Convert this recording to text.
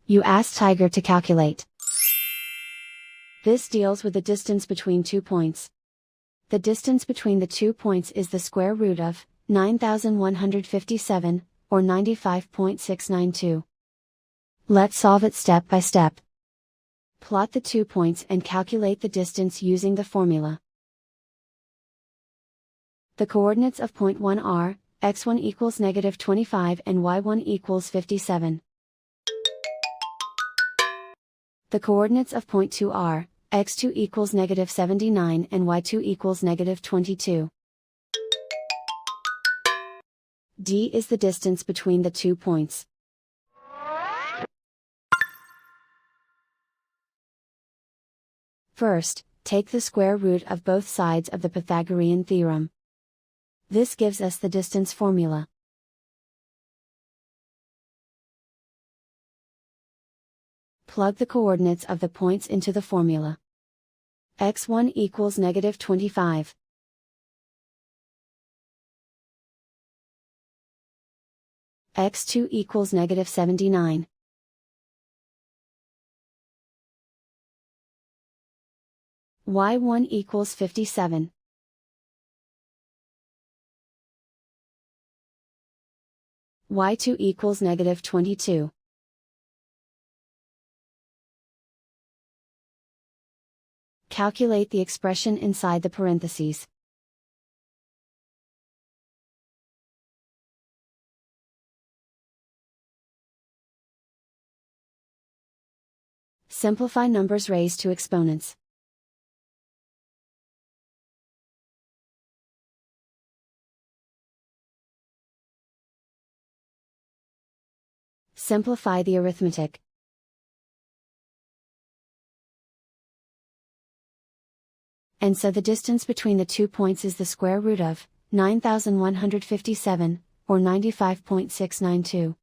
You ask Tiger to calculate. This deals with the distance between 2 points. The distance between the 2 points is the square root of 9157, or 95.692. Let's solve it step by step. Plot the 2 points and calculate the distance using the formula. The coordinates of point 1 are, x1 equals negative 25 and y1 equals 57. The coordinates of point 2 are, x2 equals negative 79 and y2 equals negative 22. D is the distance between the 2 points. First, take the square root of both sides of the Pythagorean theorem. This gives us the distance formula. Plug the coordinates of the points into the formula. x1 equals negative 25. x2 equals negative 79. y1 equals 57. y2 equals negative 22. Calculate the expression inside the parentheses. Simplify numbers raised to exponents. Simplify the arithmetic. And so the distance between the 2 points is the square root of 9157, or 95.692.